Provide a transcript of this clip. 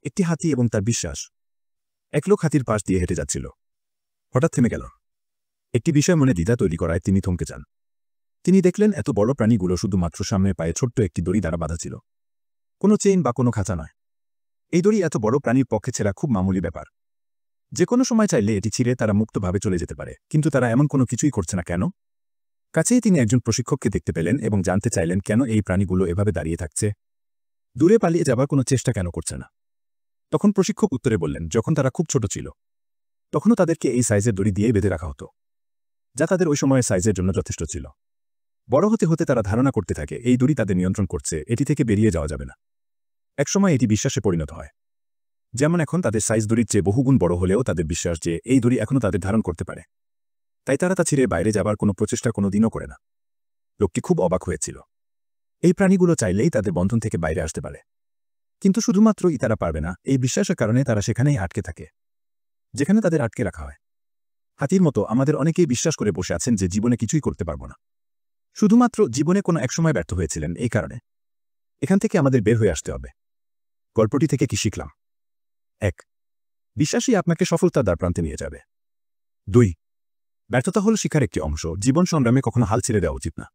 একটি হাতি এবং তার বিশ্বাস। এক লোক হাতির পাশ দিয়ে হেঁটে যাচ্ছিল। হঠাৎ থেমে গেল। একটি বিষয় মনে দ্বিধা তৈরি করায় তিনি থমকে যান। তিনি দেখলেন এত বড় প্রাণীগুলো শুধুমাত্র সামনের পায়ে ছোট্ট একটি দড়ি দ্বারা বাঁধা ছিল। কোনো চেইন বা কোনো খাঁচা নয়। এই দড়ি এত বড় প্রাণীর পক্ষে ছেঁড়া খুব মামুলি ব্যাপার। যে কোনো সময় চাইলে এটি ছিঁড়ে তারা মুক্তভাবে চলে যেতে পারে, কিন্তু তারা এমন কোনো কিছুই করছে না কেন? কাছেই তিনি একজন প্রশিক্ষককে দেখতে পেলেন এবং জানতে চাইলেন কেন এই প্রাণীগুলো এভাবে দাঁড়িয়ে থাকছে, দূরে পালিয়ে যাবার কোনো চেষ্টা কেন করছে না। তখন প্রশিক্ষক উত্তরে বললেন, যখন তারা খুব ছোট ছিল তখনও তাদেরকে এই সাইজের দড়ি দিয়ে বেঁধে রাখা হতো, যা তাদের ওই সময়ের সাইজের জন্য যথেষ্ট ছিল। বড় হতে হতে তারা ধারণা করতে থাকে এই দড়ি তাদের নিয়ন্ত্রণ করছে, এটি থেকে বেরিয়ে যাওয়া যাবে না। একসময় এটি বিশ্বাসে পরিণত হয়। যেমন এখন তাদের সাইজ দড়ির চেয়ে বহুগুণ বড় হলেও তাদের বিশ্বাস যে এই দড়ি এখনও তাদের ধারণ করতে পারে, তাই তারা তা ছিঁড়ে বাইরে যাবার কোনো প্রচেষ্টা কোনো দিনও করে না। লোকটি খুব অবাক হয়েছিল। এই প্রাণীগুলো চাইলেই তাদের বন্ধন থেকে বাইরে আসতে পারে, কিন্তু শুধুমাত্রই তারা পারবে না। এই বিশ্বাসের কারণে তারা সেখানেই আটকে থাকে, যেখানে তাদের আটকে রাখা হয়। হাতির মতো আমাদের অনেকেই বিশ্বাস করে বসে আছেন যে জীবনে কিছুই করতে পারব না, শুধুমাত্র জীবনে কোনো একসময় ব্যর্থ হয়েছিলেন এই কারণে। এখান থেকে আমাদের বের হয়ে আসতে হবে। গল্পটি থেকে কি শিখলাম? 1. বিশ্বাসই আপনাকে সফলতার দ্বারপ্রান্তে নিয়ে যাবে। 2. ব্যর্থতা হল শিক্ষার একটি অংশ। জীবন সংগ্রামে কখনো হাল ছেড়ে দেওয়া উচিত না।